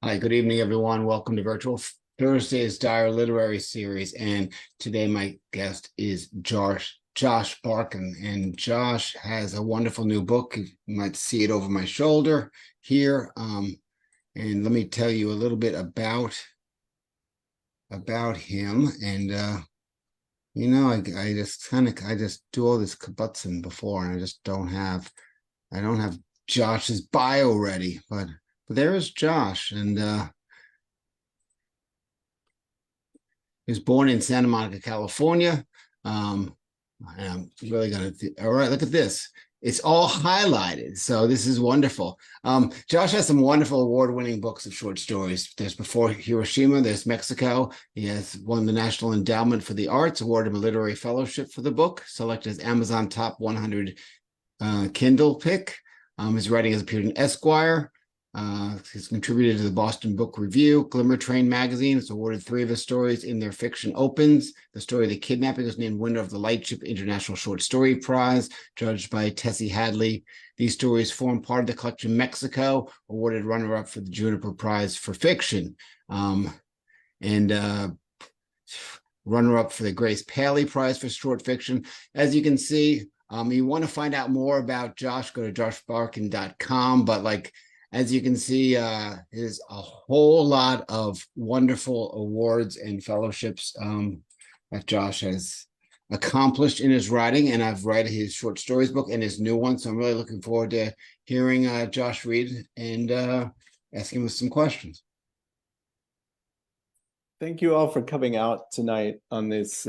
Hi, good evening, everyone. Welcome to Virtual Thursday's Dire Literary Series. And today my guest is Josh Barkan. And Josh has a wonderful new book. You might see it over my shoulder here. And let me tell you a little bit about him. And I just do all this kabutzing before, and I don't have Josh's bio ready, but there is Josh, and he was born in Santa Monica, California. And I'm really gonna. All right, look at this. It's all highlighted, so this is wonderful. Josh has some wonderful award-winning books of short stories. There's Before Hiroshima. There's Mexico. He has won the National Endowment for the Arts, awarded him a literary fellowship for the book, selected as Amazon Top 100 Kindle pick. His writing has appeared in Esquire. He's contributed to the Boston Book Review, Glimmer Train magazine. It's awarded 3 of his stories in their fiction opens. The story of the kidnapping was named winner of the Lightship International Short Story Prize, judged by Tessie Hadley. These stories form part of the collection Mexico, awarded runner-up for the Juniper Prize for fiction, and runner-up for the Grace Paley Prize for short fiction. As you can see, you want to find out more about Josh, go to joshbarkan.com, but as you can see, there's a whole lot of wonderful awards and fellowships that Josh has accomplished in his writing, and I've read his short stories book and his new one, so I'm really looking forward to hearing Josh read and asking him some questions. Thank you all for coming out tonight on this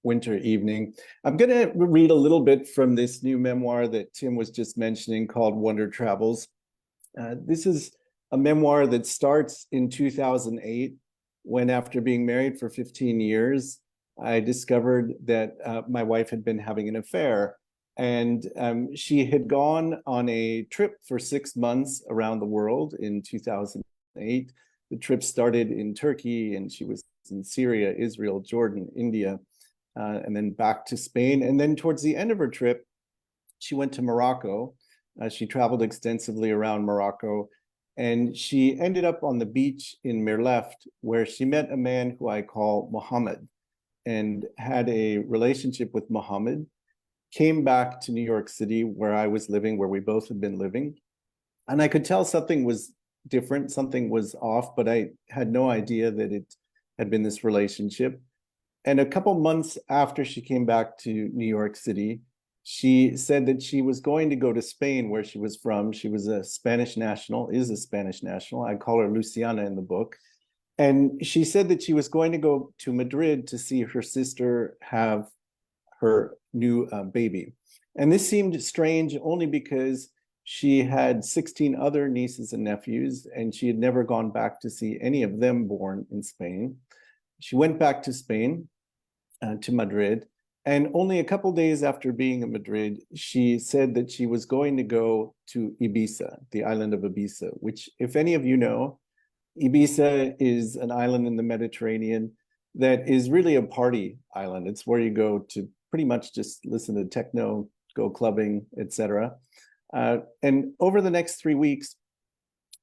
winter evening. I'm going to read a little bit from this new memoir that Tim was just mentioning called Wonder Travels. This is a memoir that starts in 2008, when after being married for 15 years, I discovered that my wife had been having an affair. And she had gone on a trip for 6 months around the world in 2008. The trip started in Turkey, and she was in Syria, Israel, Jordan, India, and then back to Spain. And then towards the end of her trip, she went to Morocco. She traveled extensively around Morocco, and she ended up on the beach in Mirleft, where she met a man who I call Muhammad, and had a relationship with Muhammad, came back to New York City, where I was living, where we both had been living. And I could tell something was different, something was off, but I had no idea that it had been this relationship. And a couple months after she came back to New York City, she said that she was going to go to Spain, where she was from. She was a Spanish national, is a Spanish national. I call her Luciana in the book. And she said that she was going to go to Madrid to see her sister have her new baby. And this seemed strange only because she had 16 other nieces and nephews, and she had never gone back to see any of them born in Spain. She went back to Spain, to Madrid. And only a couple days after being in Madrid, she said that she was going to go to Ibiza, the island of Ibiza, which, if any of you know, Ibiza is an island in the Mediterranean that is really a party island. It's where you go to pretty much just listen to techno, go clubbing, etc. And over the next 3 weeks,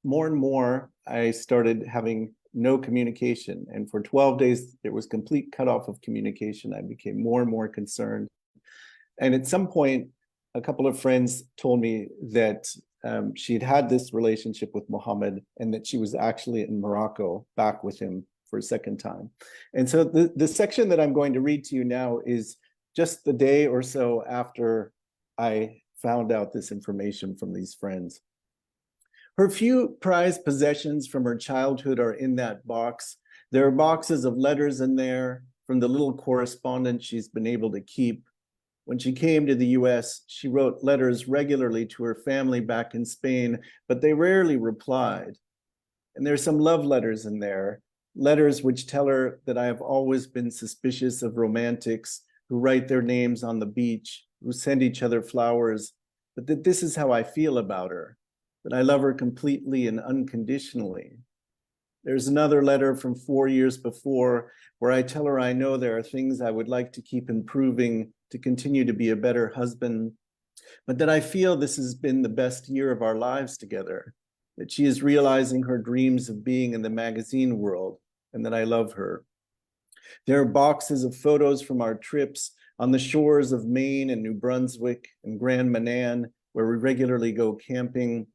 more and more, I started having no communication. And for 12 days, there was complete cutoff of communication. I became more and more concerned. And at some point, a couple of friends told me that she'd had this relationship with Muhammad, and that she was actually in Morocco back with him for a second time. And so the section that I'm going to read to you now is just the day or so after I found out this information from these friends. Her few prized possessions from her childhood are in that box. There are boxes of letters in there from the little correspondence she's been able to keep. When she came to the US, she wrote letters regularly to her family back in Spain, but they rarely replied. And there's some love letters in there, letters which tell her that I have always been suspicious of romantics who write their names on the beach, who send each other flowers, but that this is how I feel about her, that I love her completely and unconditionally. There's another letter from 4 years before where I tell her I know there are things I would like to keep improving to continue to be a better husband, but that I feel this has been the best year of our lives together, that she is realizing her dreams of being in the magazine world, and that I love her. There are boxes of photos from our trips on the shores of Maine and New Brunswick and Grand Manan, where we regularly go camping,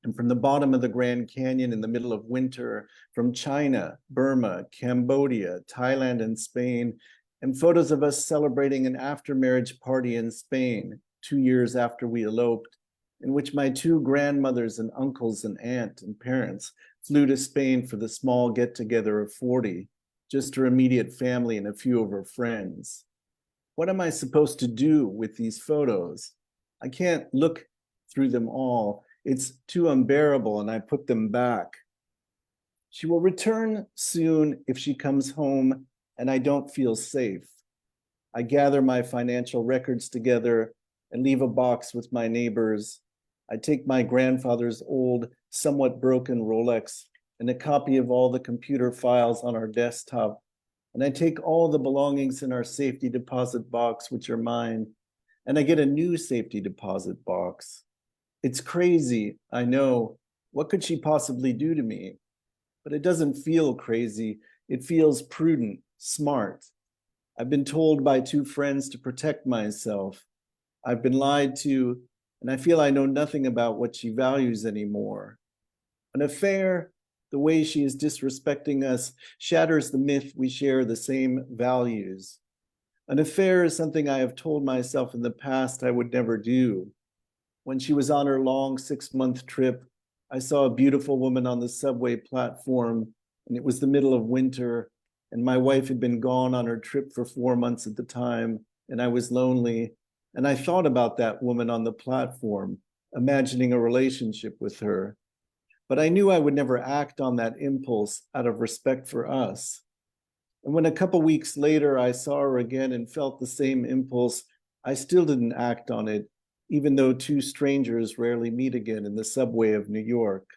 and from the bottom of the Grand Canyon in the middle of winter, from China, Burma, Cambodia, Thailand, and Spain, and photos of us celebrating an after-marriage party in Spain 2 years after we eloped, in which my two grandmothers and uncles and aunt and parents flew to Spain for the small get-together of 40, just her immediate family and a few of her friends. What am I supposed to do with these photos? I can't look through them all. It's too unbearable, and I put them back. She will return soon if she comes home and I don't feel safe. I gather my financial records together and leave a box with my neighbors. I take my grandfather's old, somewhat broken Rolex and a copy of all the computer files on our desktop, and I take all the belongings in our safety deposit box, which are mine, and I get a new safety deposit box. It's crazy, I know. What could she possibly do to me? But it doesn't feel crazy. It feels prudent, smart. I've been told by two friends to protect myself. I've been lied to, and I feel I know nothing about what she values anymore. An affair, the way she is disrespecting us, shatters the myth we share the same values. An affair is something I have told myself in the past I would never do. When she was on her long 6-month trip, I saw a beautiful woman on the subway platform, and it was the middle of winter, and my wife had been gone on her trip for 4 months at the time, and I was lonely, and I thought about that woman on the platform, imagining a relationship with her. But I knew I would never act on that impulse out of respect for us. And when a couple weeks later I saw her again and felt the same impulse, I still didn't act on it, even though two strangers rarely meet again in the subway of New York.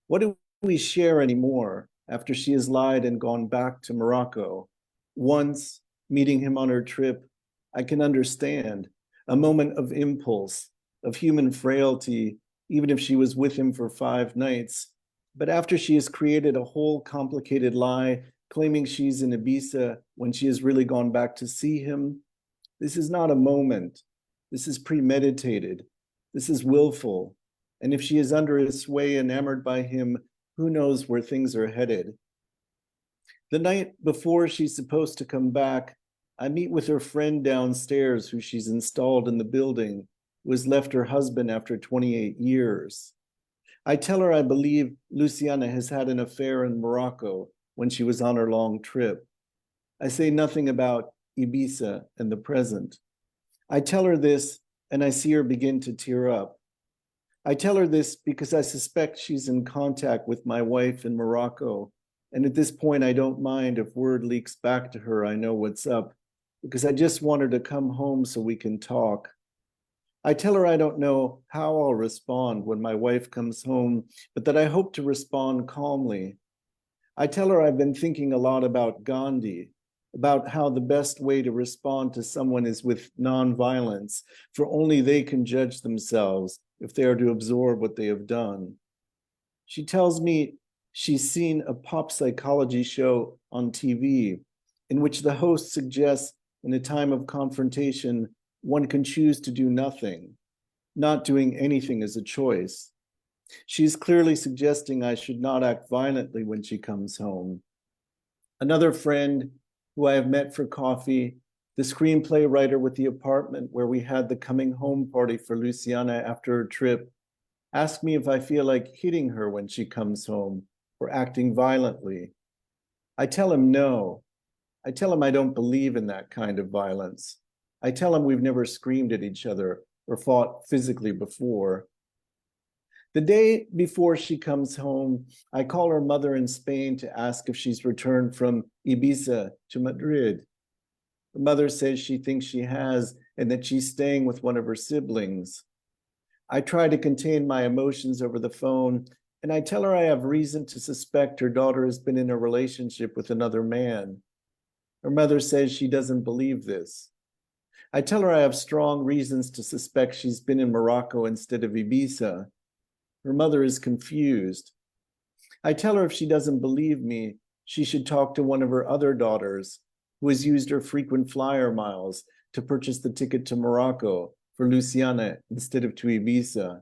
What do we share anymore after she has lied and gone back to Morocco? Once, meeting him on her trip, I can understand a moment of impulse, of human frailty, even if she was with him for 5 nights. But after she has created a whole complicated lie, claiming she's in Ibiza when she has really gone back to see him, this is not a moment. This is premeditated. This is willful. And if she is under his sway, enamored by him, who knows where things are headed? The night before she's supposed to come back, I meet with her friend downstairs who she's installed in the building, who has left her husband after 28 years. I tell her I believe Luciana has had an affair in Morocco when she was on her long trip. I say nothing about Ibiza and the present. I tell her this, and I see her begin to tear up. I tell her this because I suspect she's in contact with my wife in Morocco, and at this point I don't mind if word leaks back to her I know what's up, because I just want her to come home so we can talk. I tell her I don't know how I'll respond when my wife comes home, but that I hope to respond calmly. I tell her I've been thinking a lot about Gandhi, about how the best way to respond to someone is with nonviolence, for only they can judge themselves if they are to absorb what they have done. She tells me she's seen a pop psychology show on TV in which the host suggests in a time of confrontation, one can choose to do nothing. Not doing anything is a choice. She's clearly suggesting I should not act violently when she comes home. Another friend who I have met for coffee, the screenplay writer with the apartment where we had the coming home party for Luciana after her trip, asked me if I feel like hitting her when she comes home or acting violently. I tell him no. I tell him I don't believe in that kind of violence. I tell him we've never screamed at each other or fought physically before. The day before she comes home, I call her mother in Spain to ask if she's returned from Ibiza to Madrid. Her mother says she thinks she has and that she's staying with one of her siblings. I try to contain my emotions over the phone, and I tell her I have reason to suspect her daughter has been in a relationship with another man. Her mother says she doesn't believe this. I tell her I have strong reasons to suspect she's been in Morocco instead of Ibiza. Her mother is confused. I tell her if she doesn't believe me, she should talk to one of her other daughters, who has used her frequent flyer miles to purchase the ticket to Morocco for Luciana instead of to Ibiza.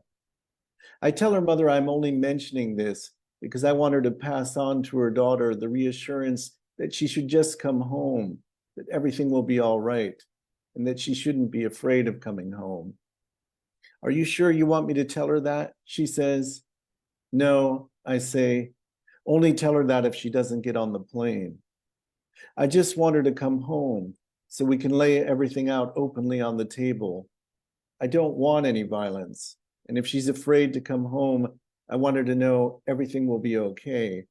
I tell her mother I'm only mentioning this because I want her to pass on to her daughter the reassurance that she should just come home, that everything will be all right, and that she shouldn't be afraid of coming home. Are you sure you want me to tell her that? She says. No, I say, only tell her that if she doesn't get on the plane. I just want her to come home so we can lay everything out openly on the table. I don't want any violence. And if she's afraid to come home, I want her to know everything will be okay.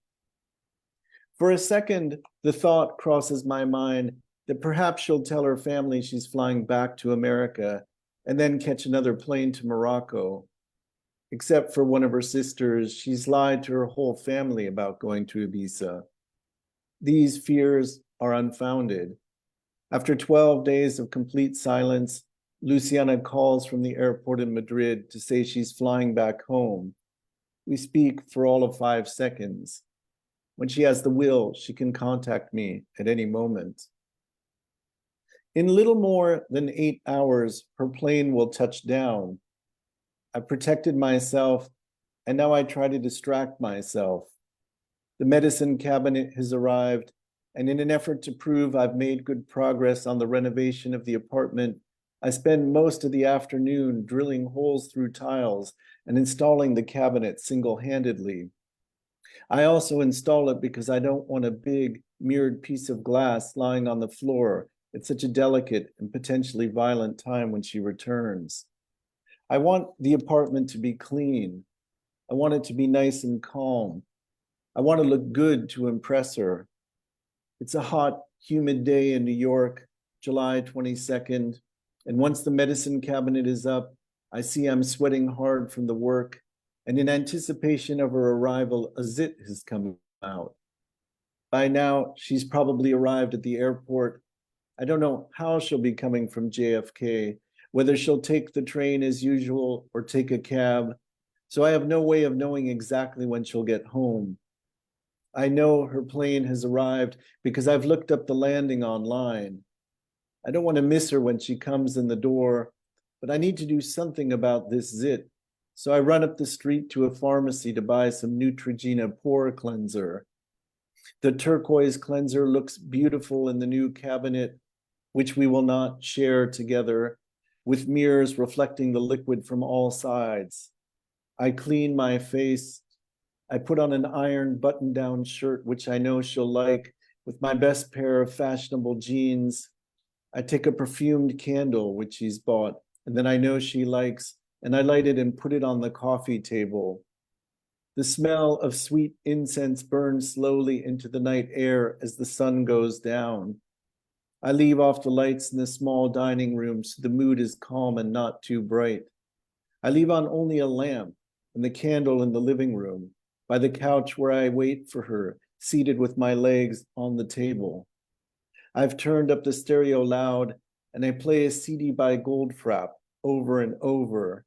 For a second, the thought crosses my mind that perhaps she'll tell her family she's flying back to America and then catch another plane to Morocco. Except for one of her sisters, she's lied to her whole family about going to Ibiza. These fears are unfounded. After 12 days of complete silence, Luciana calls from the airport in Madrid to say she's flying back home. We speak for all of 5 seconds. When she has the will, she can contact me at any moment. In little more than 8 hours, her plane will touch down. I protected myself, and now I try to distract myself. The medicine cabinet has arrived, and in an effort to prove I've made good progress on the renovation of the apartment, I spend most of the afternoon drilling holes through tiles and installing the cabinet single-handedly. I also install it because I don't want a big mirrored piece of glass lying on the floor at such a delicate and potentially violent time when she returns. I want the apartment to be clean. I want it to be nice and calm. I want to look good to impress her. It's a hot, humid day in New York, July 22nd, and once the medicine cabinet is up, I see I'm sweating hard from the work, and in anticipation of her arrival, a zit has come out. By now, she's probably arrived at the airport. I don't know how she'll be coming from JFK, whether she'll take the train as usual or take a cab, so I have no way of knowing exactly when she'll get home. I know her plane has arrived because I've looked up the landing online. I don't want to miss her when she comes in the door, but I need to do something about this zit. So I run up the street to a pharmacy to buy some Neutrogena pore cleanser. The turquoise cleanser looks beautiful in the new cabinet, which we will not share together, with mirrors reflecting the liquid from all sides. I clean my face. I put on an iron button-down shirt, which I know she'll like, with my best pair of fashionable jeans. I take a perfumed candle, which she's bought, and then I know she likes, and I light it and put it on the coffee table. The smell of sweet incense burns slowly into the night air as the sun goes down. I leave off the lights in the small dining room so the mood is calm and not too bright. I leave on only a lamp and the candle in the living room, by the couch where I wait for her, seated with my legs on the table. I've turned up the stereo loud, and I play a CD by Goldfrapp over and over.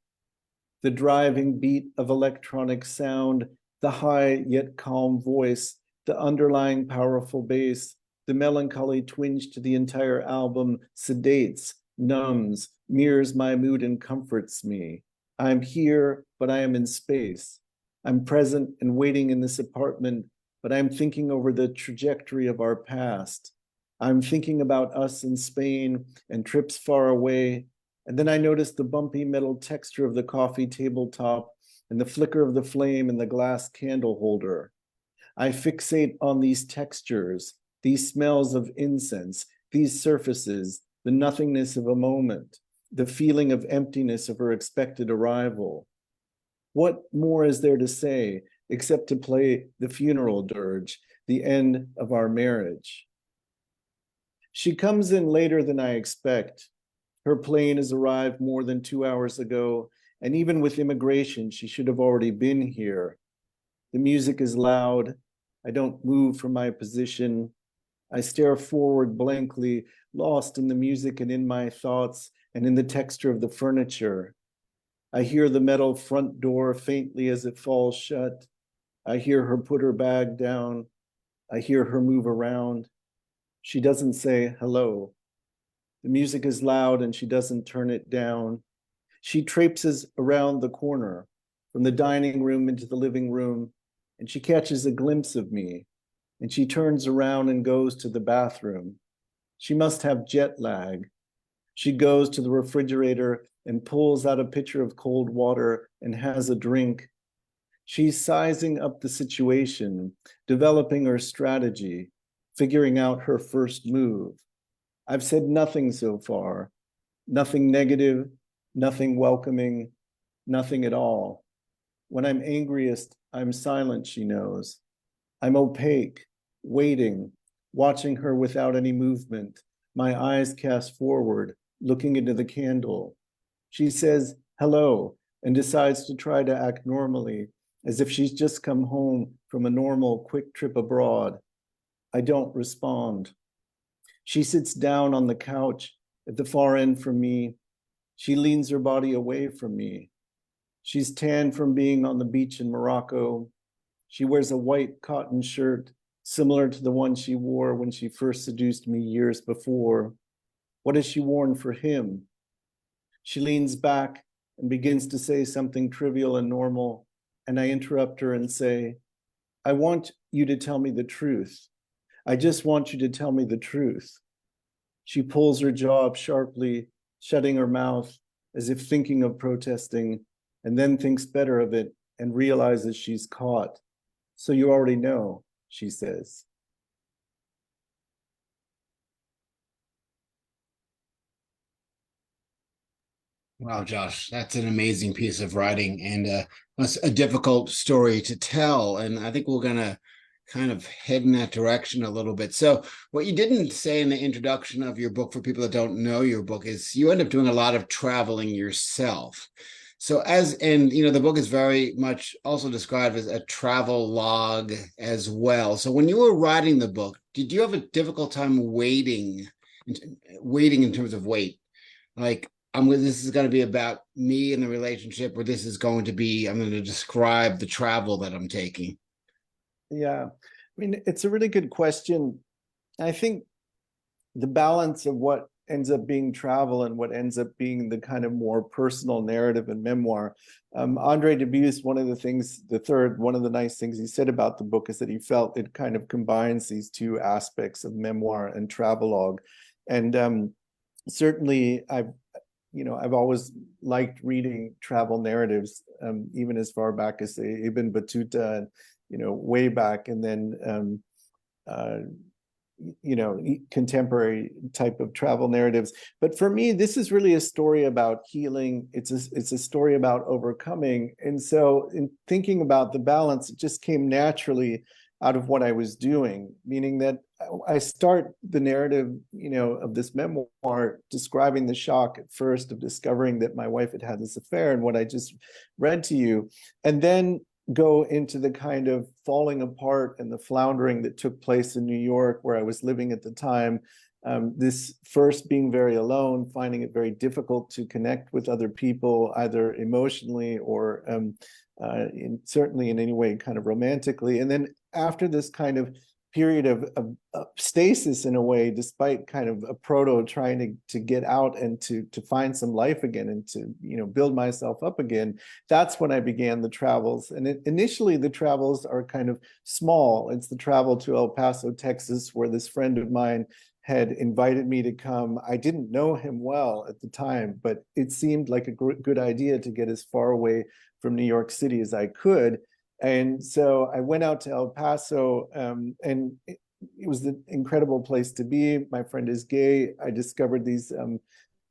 The driving beat of electronic sound, the high yet calm voice, the underlying powerful bass, the melancholy twinge to the entire album sedates, numbs, mirrors my mood and comforts me. I'm here, but I am in space. I'm present and waiting in this apartment, but I'm thinking over the trajectory of our past. I'm thinking about us in Spain and trips far away. And then I notice the bumpy metal texture of the coffee tabletop and the flicker of the flame in the glass candle holder. I fixate on these textures, these smells of incense, these surfaces, the nothingness of a moment, the feeling of emptiness of her expected arrival. What more is there to say except to play the funeral dirge, the end of our marriage? She comes in later than I expect. Her plane has arrived more than 2 hours ago, and even with immigration, she should have already been here. The music is loud. I don't move from my position. I stare forward blankly, lost in the music and in my thoughts and in the texture of the furniture. I hear the metal front door faintly as it falls shut. I hear her put her bag down. I hear her move around. She doesn't say hello. The music is loud and she doesn't turn it down. She traipses around the corner from the dining room into the living room, and she catches a glimpse of me, and she turns around and goes to the bathroom. She must have jet lag. She goes to the refrigerator and pulls out a pitcher of cold water and has a drink. She's sizing up the situation, developing her strategy, figuring out her first move. I've said nothing so far, nothing negative, nothing welcoming, nothing at all. When I'm angriest, I'm silent, she knows. I'm opaque, waiting, watching her without any movement, my eyes cast forward, looking into the candle. She says hello and decides to try to act normally, as if she's just come home from a normal, quick trip abroad. I don't respond. She sits down on the couch at the far end from me. She leans her body away from me. She's tanned from being on the beach in Morocco. She wears a white cotton shirt, similar to the one she wore when she first seduced me years before. What has she worn for him? She leans back and begins to say something trivial and normal, and I interrupt her and say, I want you to tell me the truth. I just want you to tell me the truth. She pulls her jaw up sharply, shutting her mouth as if thinking of protesting, and then thinks better of it and realizes she's caught. So you already know, she says. Wow, Josh, that's an amazing piece of writing and it's a difficult story to tell. And I think we're going to kind of head in that direction a little bit. So, what you didn't say in the introduction of your book for people that don't know your book is you end up doing a lot of traveling yourself. So, the book is very much also described as a travel log as well. So, when you were writing the book, did you have a difficult time waiting in terms of wait? Like, this is going to be about me and the relationship, or this is going to be, I'm going to describe the travel that I'm taking. Yeah, I mean, it's a really good question. I think the balance of what ends up being travel and what ends up being the kind of more personal narrative and memoir. Andre Dubus, one of the nice things he said about the book is that he felt it kind of combines these two aspects of memoir and travelogue. And certainly I've always liked reading travel narratives, even as far back as say Ibn Battuta, way back, and then contemporary type of travel narratives. But for me, this is really a story about healing. It's a story about overcoming. And so in thinking about the balance, it just came naturally out of what I was doing, meaning that I start the narrative, of this memoir describing the shock at first of discovering that my wife had this affair and what I just read to you, and then go into the kind of falling apart and the floundering that took place in New York, where I was living at the time. This first being very alone, finding it very difficult to connect with other people, either emotionally or certainly in any way kind of romantically. And then after this kind of period of stasis in a way, despite kind of a proto trying to get out and to find some life again and to build myself up again, that's when I began the travels. And initially the travels are kind of small. It's the travel to El Paso, Texas, where this friend of mine had invited me to come. I didn't know him well at the time, but it seemed like a good idea to get as far away from New York City as I could. And so I went out to El Paso, and it was an incredible place to be. My friend is gay. I discovered these, kind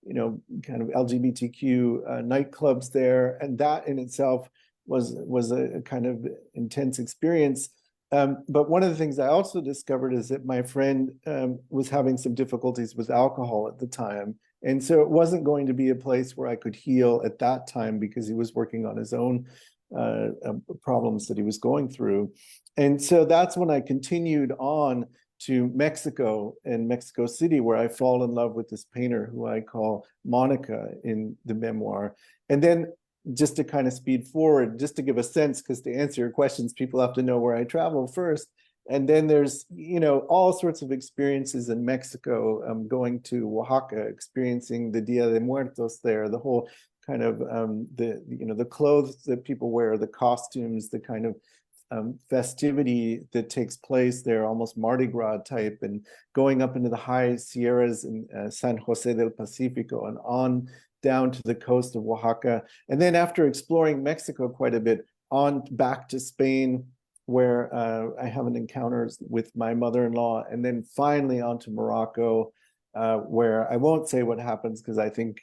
of LGBTQ nightclubs there, and that in itself was a kind of intense experience. But one of the things I also discovered is that my friend was having some difficulties with alcohol at the time. And so it wasn't going to be a place where I could heal at that time because he was working on his own problems that he was going through. And so that's when I continued on to Mexico and Mexico City, where I fall in love with this painter who I call Monica in the memoir. And then just to kind of speed forward, just to give a sense, because to answer your questions, people have to know where I travel first. And then there's, all sorts of experiences in Mexico, going to Oaxaca, experiencing the Dia de Muertos there, the whole kind of the clothes that people wear, the costumes, the kind of festivity that takes place there, almost Mardi Gras type, and going up into the high Sierras in San Jose del Pacifico and on down to the coast of Oaxaca. And then after exploring Mexico quite a bit, on back to Spain, where I have an encounter with my mother-in-law, and then finally on to Morocco, where I won't say what happens because I think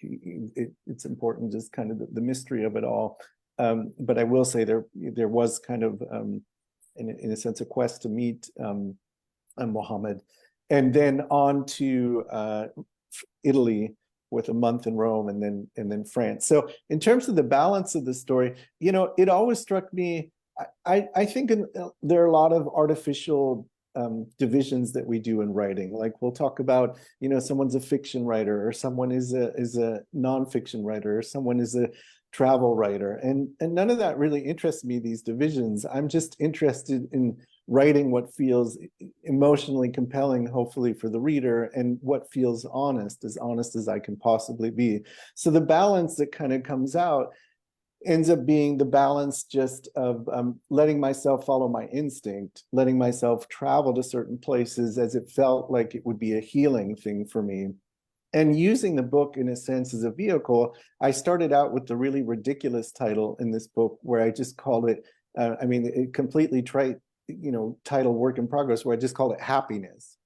it's important, just kind of the mystery of it all. But I will say there was kind of, in a sense, a quest to meet Muhammad, and then on to Italy with a month in Rome, and then France. So in terms of the balance of the story, it always struck me. I think there are a lot of artificial divisions that we do in writing. Like we'll talk about, someone's a fiction writer, or someone is a nonfiction writer, or someone is a travel writer, and none of that really interests me, these divisions. I'm just interested in writing what feels emotionally compelling, hopefully for the reader, and what feels honest as I can possibly be. So the balance that kind of comes out ends up being the balance just of letting myself follow my instinct, letting myself travel to certain places as it felt like it would be a healing thing for me. And using the book in a sense as a vehicle. I started out with the really ridiculous title in this book where I just called it, it completely trite, title work in progress, where I just called it Happiness,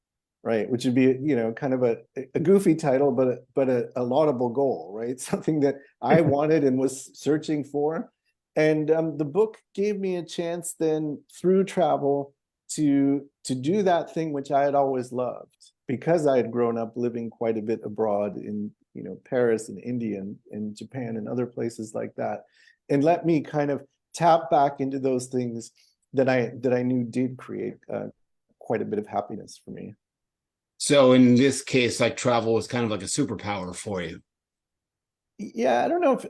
right? Which would be, kind of a goofy title, but a laudable goal, right? Something that I wanted and was searching for. And the book gave me a chance then through travel to do that thing which I had always loved, because I had grown up living quite a bit abroad in, Paris and India and Japan and other places like that, and let me kind of tap back into those things that I knew did create quite a bit of happiness for me. So in this case, like travel was kind of like a superpower for you. Yeah, I don't know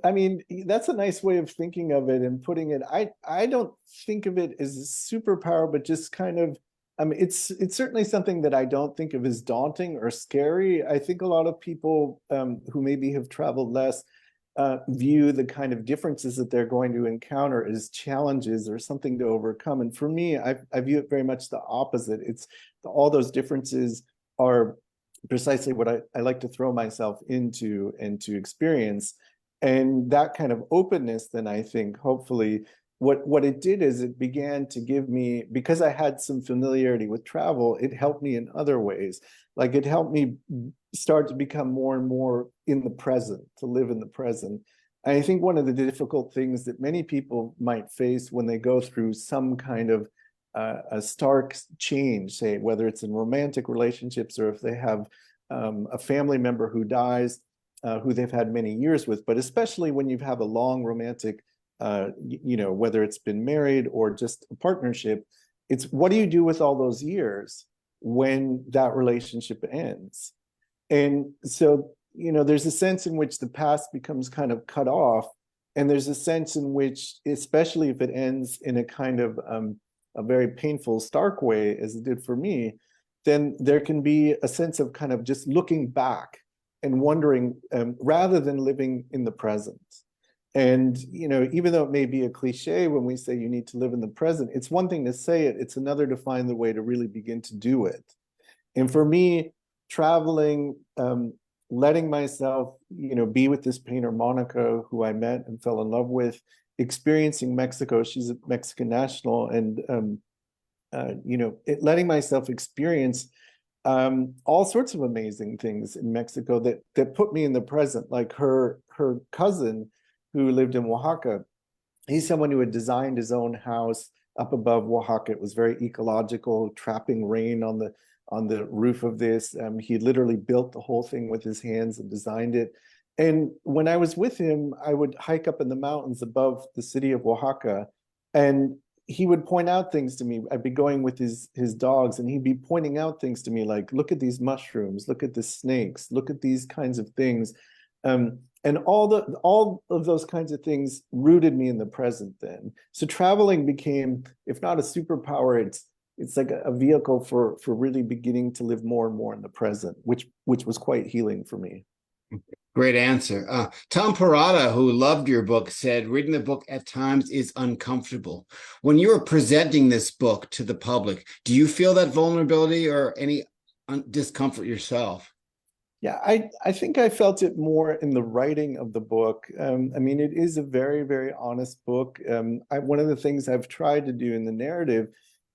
that's a nice way of thinking of it and putting it. I don't think of it as a superpower, but just kind of, it's certainly something that I don't think of as daunting or scary. I think a lot of people who maybe have traveled less view the kind of differences that they're going to encounter as challenges or something to overcome. And for me, I view it very much the opposite. It's all those differences are precisely what I like to throw myself into and to experience. And that kind of openness, then I think hopefully what it did is it began to give me, because I had some familiarity with travel, it helped me in other ways. Like it helped me start to become more and more in the present, to live in the present. And I think one of the difficult things that many people might face when they go through some kind of a stark change, say whether it's in romantic relationships or if they have a family member who dies, who they've had many years with, but especially when you have a long romantic, whether it's been married or just a partnership, it's what do you do with all those years when that relationship ends? And so, there's a sense in which the past becomes kind of cut off, and there's a sense in which, especially if it ends in a kind of a very painful, stark way, as it did for me, then there can be a sense of kind of just looking back and wondering, rather than living in the present. And, even though it may be a cliche when we say you need to live in the present, it's one thing to say it, it's another to find the way to really begin to do it. And for me, traveling, letting myself, be with this painter, Monica, who I met and fell in love with, experiencing Mexico, she's a Mexican national, and, letting myself experience all sorts of amazing things in Mexico that put me in the present, like her cousin who lived in Oaxaca. He's someone who had designed his own house up above Oaxaca. It was very ecological, trapping rain on the roof of this. He literally built the whole thing with his hands and designed it. And when I was with him, I would hike up in the mountains above the city of Oaxaca, and he would point out things to me. I'd be going with his dogs, and he'd be pointing out things to me like, look at these mushrooms, look at the snakes, look at these kinds of things And all of those kinds of things rooted me in the present then. So traveling became, if not a superpower, it's like a vehicle for really beginning to live more and more in the present, which was quite healing for me. Great answer. Tom Parada, who loved your book, said reading the book at times is uncomfortable. When you were presenting this book to the public, do you feel that vulnerability or any discomfort yourself? Yeah, I think I felt it more in the writing of the book. I mean, it is a very, very honest book. One of the things I've tried to do in the narrative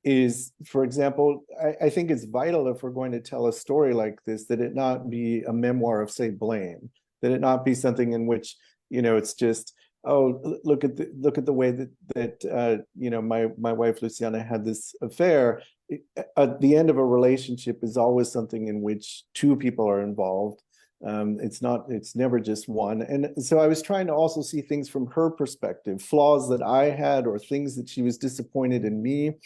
is, for example, I think it's vital if we're going to tell a story like this, that it not be a memoir of, say, blame, that it not be something in which, it's just, oh, look at the way that my wife Luciana had this affair. At the end of a relationship is always something in which two people are involved. It's never just one. And so I was trying to also see things from her perspective, flaws that I had or things that she was disappointed in me,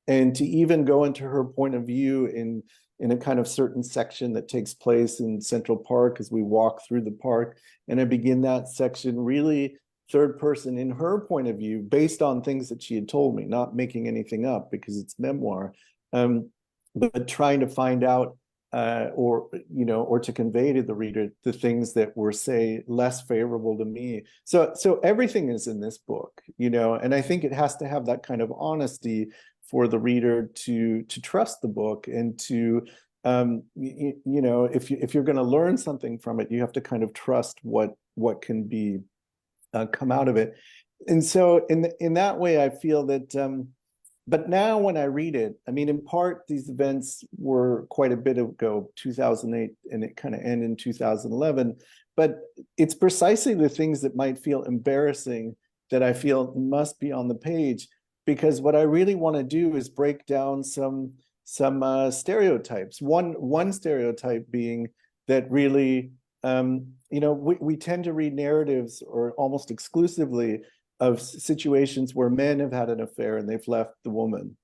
and to even go into her point of view in a kind of certain section that takes place in Central Park as we walk through the park. And I begin that section really third person in her point of view, based on things that she had told me, not making anything up because it's memoir, but trying to find out or to convey to the reader the things that were, say, less favorable to me. So everything is in this book, and I think it has to have that kind of honesty for the reader to trust the book and to if you're going to learn something from it, you have to kind of trust what can be come out of it. And so in that way, I feel that, but now when I read it, I mean, in part, these events were quite a bit ago, 2008, and it kind of ended in 2011. But it's precisely the things that might feel embarrassing that I feel must be on the page, because what I really want to do is break down some stereotypes. One stereotype being that really, we tend to read narratives, or almost exclusively, of situations where men have had an affair and they've left the woman.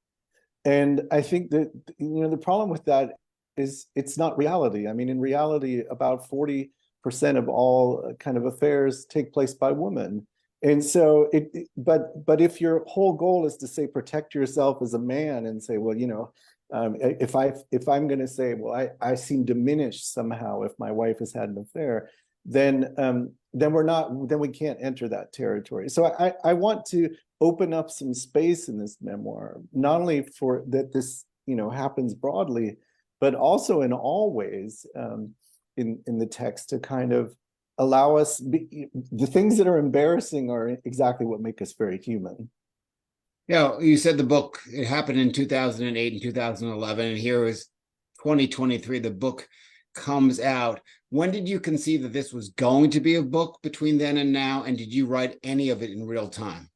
And I think that, the problem with that is it's not reality. I mean, in reality, about 40% of all kind of affairs take place by women. And so but if your whole goal is to say, protect yourself as a man and say, well, if I'm going to say, well, I seem diminished somehow if my wife has had an affair, then we can't enter that territory. So I want to open up some space in this memoir, not only for that this happens broadly, but also in all ways in the text, to kind of allow us the things that are embarrassing are exactly what make us very human. Yeah, you said the book, it happened in 2008 and 2011, and here is 2023, the book comes out. When did you conceive that this was going to be a book between then and now? And did you write any of it in real time?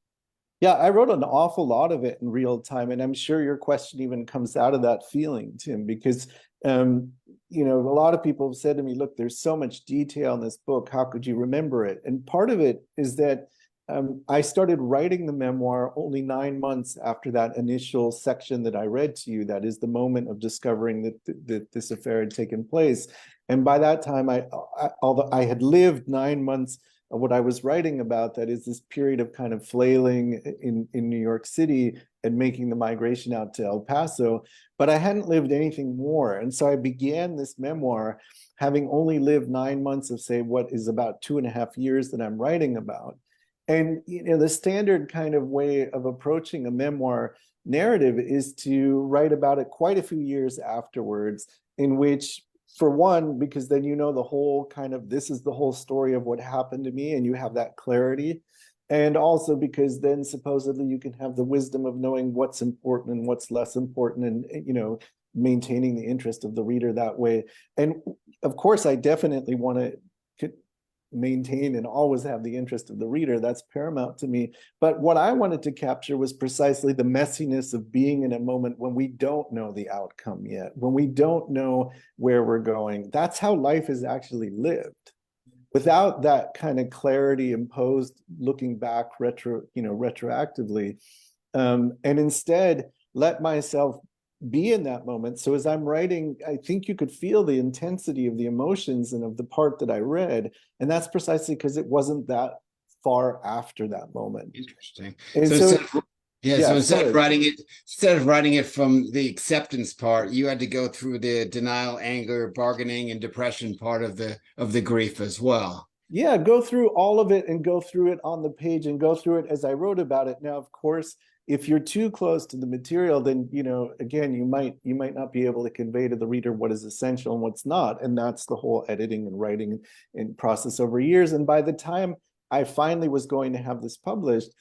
Yeah, I wrote an awful lot of it in real time. And I'm sure your question even comes out of that feeling, Tim, because, a lot of people have said to me, look, there's so much detail in this book. How could you remember it? And part of it is that I started writing the memoir only 9 months after that initial section that I read to you. That is the moment of discovering that this affair had taken place. And by that time, although I had lived 9 months of what I was writing about, that is this period of kind of flailing in New York City and making the migration out to El Paso, but I hadn't lived anything more. And so I began this memoir having only lived 9 months of, say, what is about 2.5 years that I'm writing about. And the standard kind of way of approaching a memoir narrative is to write about it quite a few years afterwards, in which, for one, because then the whole kind of, this is the whole story of what happened to me, and you have that clarity. And also because then supposedly you can have the wisdom of knowing what's important and what's less important, and maintaining the interest of the reader that way. And of course, I definitely want to maintain and always have the interest of the reader. That's paramount to me. But what I wanted to capture was precisely the messiness of being in a moment when we don't know the outcome yet, when we don't know where we're going. That's how life is actually lived. Without that kind of clarity imposed looking back retroactively, and instead let myself be in that moment. So as I'm writing, I think you could feel the intensity of the emotions and of the part that I read. And that's precisely because it wasn't that far after that moment. Interesting. And So so, yeah, so yeah, go ahead. instead of writing it from the acceptance part, you had to go through the denial, anger, bargaining, and depression part of the grief as well. Yeah, go through all of it and go through it on the page and go through it as I wrote about it. Now, of course, if you're too close to the material, then, you know, again, you might not be able to convey to the reader what is essential and what's not. And that's the whole editing and writing and process over years. And by the time I finally was going to have this published,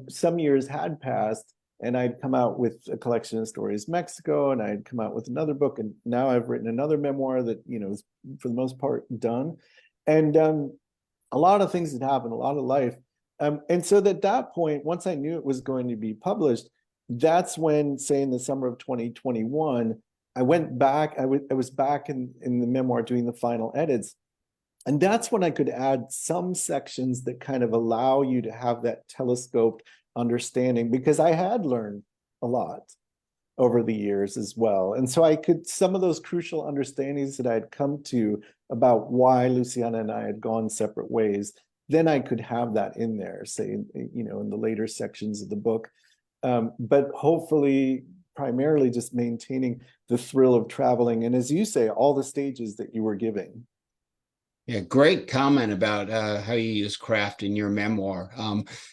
some years had passed, and I'd come out with a collection of stories Mexico, and I'd come out with another book, and now I've written another memoir that, you know, is for the most part done. And a lot of things had happened, a lot of life. And so at that point, once I knew it was going to be published, that's when, say, in the summer of 2021, I went back. I was back in the memoir doing the final edits. And that's when I could add some sections that kind of allow you to have that telescoped understanding, because I had learned a lot over the years as well. And so I could, some of those crucial understandings that I had come to about why Luciana and I had gone separate ways, then I could have that in there, say, you know, in the later sections of the book. But hopefully, primarily just maintaining the thrill of traveling. And as you say, all the stages that you were giving. Yeah, great comment about how you use craft in your memoir.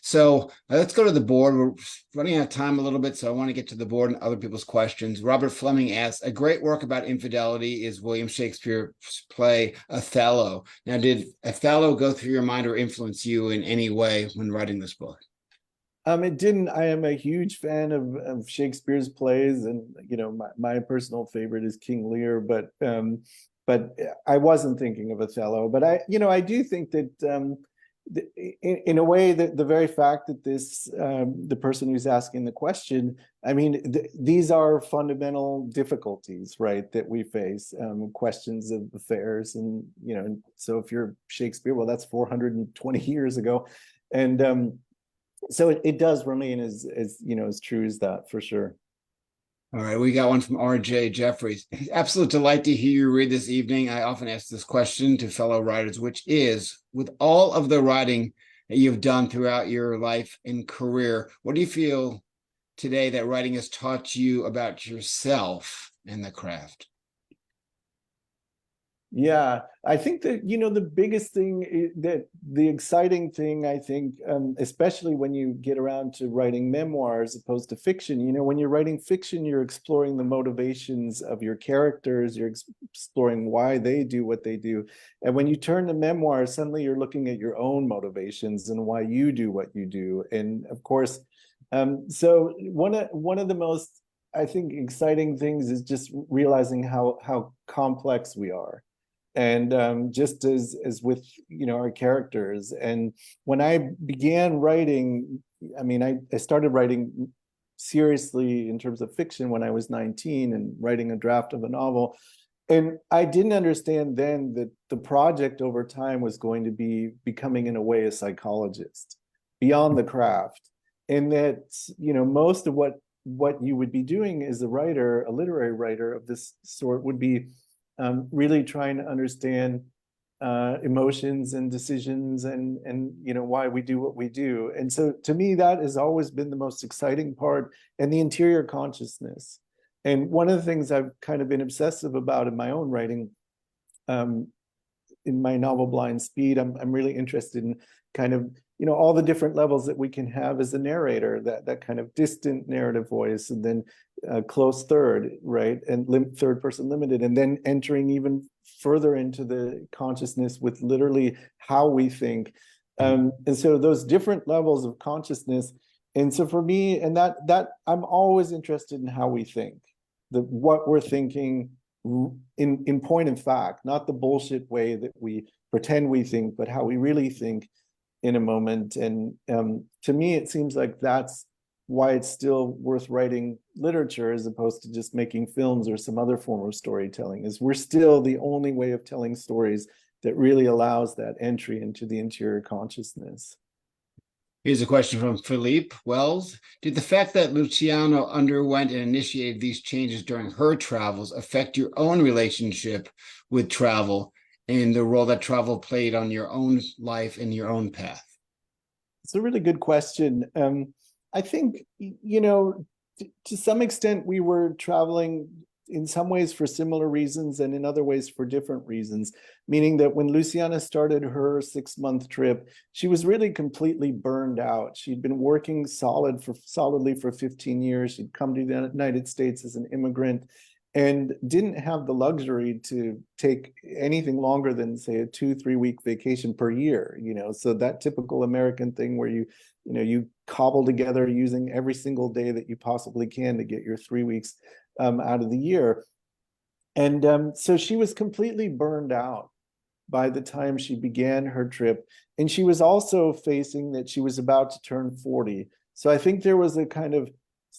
So let's go to the board. We're running out of time a little bit, so I want to get to the board and other people's questions. Robert Fleming asks, a great work about infidelity is William Shakespeare's play Othello. Now, did Othello go through your mind or influence you in any way when writing this book? It didn't. I am a huge fan of Shakespeare's plays, and you know, my personal favorite is King Lear, but I wasn't thinking of Othello. But I, you know, I do think that in a way that the very fact that this the person who's asking the question, I mean, these are fundamental difficulties, right, that we face, questions of affairs, and you know, so if you're Shakespeare, well, that's 420 years ago, and so it does remain as you know, as true as that, for sure. All right, we got one from RJ Jeffries. Absolute delight to hear you read this evening. I often ask this question to fellow writers, which is, with all of the writing that you've done throughout your life and career, what do you feel today that writing has taught you about yourself and the craft? Yeah, I think that, you know, the biggest thing that the exciting thing, I think, especially when you get around to writing memoirs as opposed to fiction, you know, when you're writing fiction, you're exploring the motivations of your characters, you're exploring why they do what they do. And when you turn to memoirs, suddenly you're looking at your own motivations and why you do what you do. And of course, so one of the most, I think, exciting things is just realizing how complex we are, and just as with, you know, our characters. And when I began writing, I mean, I started writing seriously in terms of fiction when I was 19 and writing a draft of a novel, and I didn't understand then that the project over time was going to be becoming, in a way, a psychologist beyond the craft, and that, you know, most of what you would be doing as a writer, a literary writer of this sort, would be really trying to understand emotions and decisions, and you know, why we do what we do. And so to me, that has always been the most exciting part, and the interior consciousness. And one of the things I've kind of been obsessive about in my own writing, um, in my novel Blind Speed, I'm really interested in kind of, you know, all the different levels that we can have as a narrator, that kind of distant narrative voice, and then close third, right, and third person limited, and then entering even further into the consciousness with literally how we think, and so those different levels of consciousness. And so for me, and that I'm always interested in how we think, what we're thinking in point of fact, not the bullshit way that we pretend we think, but how we really think in a moment. And to me, it seems like that's why it's still worth writing literature as opposed to just making films or some other form of storytelling, is we're still the only way of telling stories that really allows that entry into the interior consciousness. Here's a question from Philippe Wells. Did the fact that Luciano underwent and initiated these changes during her travels affect your own relationship with travel and the role that travel played on your own life and your own path? It's a really good question. I think, to some extent, we were traveling in some ways for similar reasons and in other ways for different reasons, meaning that when Luciana started her 6-month trip, she was really completely burned out. She'd been working solidly for 15 years. She'd come to the United States as an immigrant and didn't have the luxury to take anything longer than, say, a 2-3 week vacation per year. So that typical American thing where you cobble together using every single day that you possibly can to get your 3 weeks out of the year. And so she was completely burned out by the time she began her trip. And she was also facing that she was about to turn 40. So I think there was a kind of,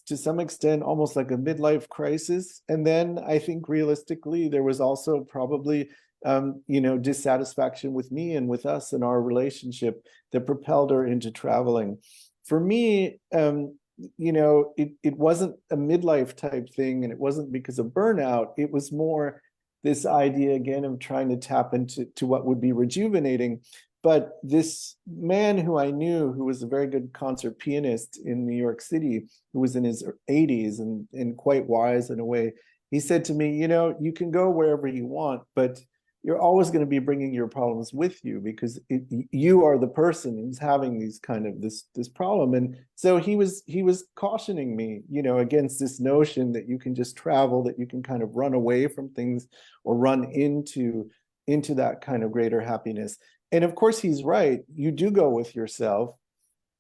to some extent, almost like a midlife crisis. And then I think realistically, there was also probably, dissatisfaction with me and with us and our relationship that propelled her into traveling. For me, it wasn't a midlife type thing, and it wasn't because of burnout. It was more this idea again of trying to tap into what would be rejuvenating. But this man who I knew, who was a very good concert pianist in New York City, who was in his 80s and quite wise in a way, he said to me, you can go wherever you want, but you're always going to be bringing your problems with you because you are the person who's having these kind of this problem. And so he was cautioning me, against this notion that you can just travel, that you can kind of run away from things or run into that kind of greater happiness. And of course, he's right. You do go with yourself.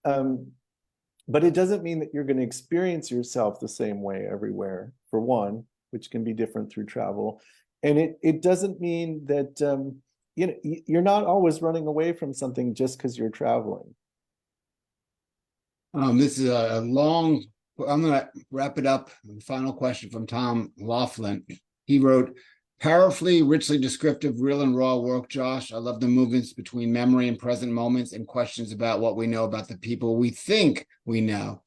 But it doesn't mean that you're going to experience yourself the same way everywhere, for one, which can be different through travel. And it doesn't mean that you're not always running away from something just because you're traveling. This is a long, I'm going to wrap it up. Final question from Tom Laughlin. He wrote, powerfully, richly descriptive, real and raw work, Josh. I love the movements between memory and present moments and questions about what we know about the people we think we know.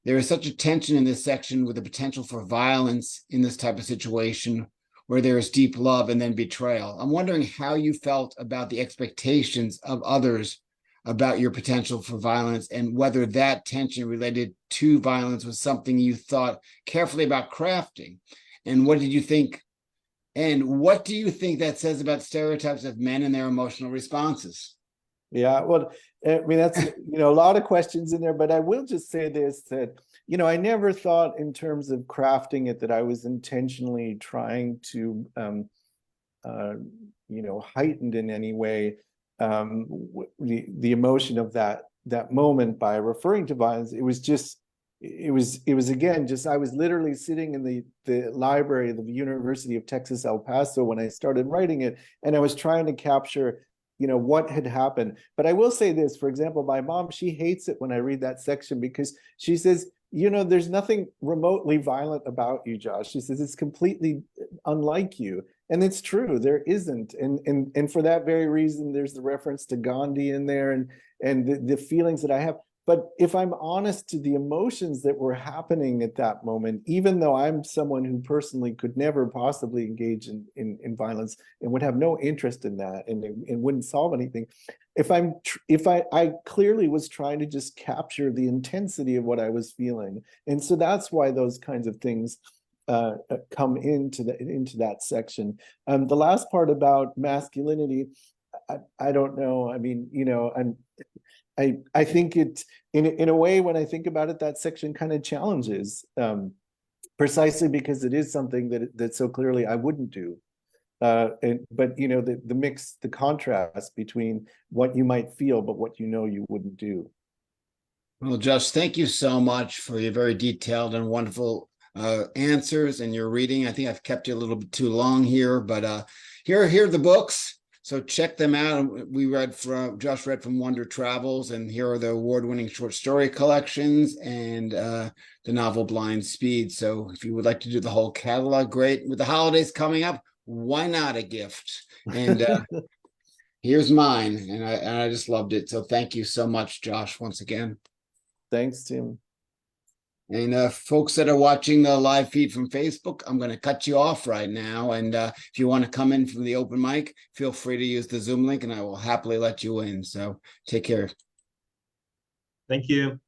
There is such a tension in this section with the potential for violence in this type of situation where there is deep love and then betrayal. I'm wondering how you felt about the expectations of others about your potential for violence and whether that tension related to violence was something you thought carefully about crafting. And what did you think? And what do you think that says about stereotypes of men and their emotional responses? Yeah, well, I mean, that's, a lot of questions in there, but I will just say this, that, I never thought in terms of crafting it that I was intentionally trying to, heightened in any way the emotion of that moment by referring to violence. It was just, it was again, just, I was literally sitting in the library of the University of Texas, El Paso when I started writing it, and I was trying to capture what had happened. But I will say this, for example, my mom, she hates it when I read that section because she says, there's nothing remotely violent about you, Josh. She says it's completely unlike you. And it's true, there isn't. And for that very reason, there's the reference to Gandhi in there and the feelings that I have. But if I'm honest to the emotions that were happening at that moment, even though I'm someone who personally could never possibly engage in violence and would have no interest in that and wouldn't solve anything, if I clearly was trying to just capture the intensity of what I was feeling. And so that's why those kinds of things come into that section. The last part about masculinity, I don't know. I mean, I think it, in a way, when I think about it, that section kind of challenges, precisely because it is something that so clearly I wouldn't do. But the mix, the contrast between what you might feel, but what you wouldn't do. Well, Josh, thank you so much for your very detailed and wonderful answers and your reading. I think I've kept you a little bit too long here, but here are the books. So check them out. Josh read from Wonder Travels, and here are the award-winning short story collections and the novel Blind Speed. So if you would like to do the whole catalog, great. With the holidays coming up, why not a gift? And Here's mine, and I just loved it. So thank you so much, Josh, once again. Thanks, Tim. And folks that are watching the live feed from Facebook, I'm going to cut you off right now. And if you want to come in from the open mic, feel free to use the Zoom link, and I will happily let you in. So take care. Thank you.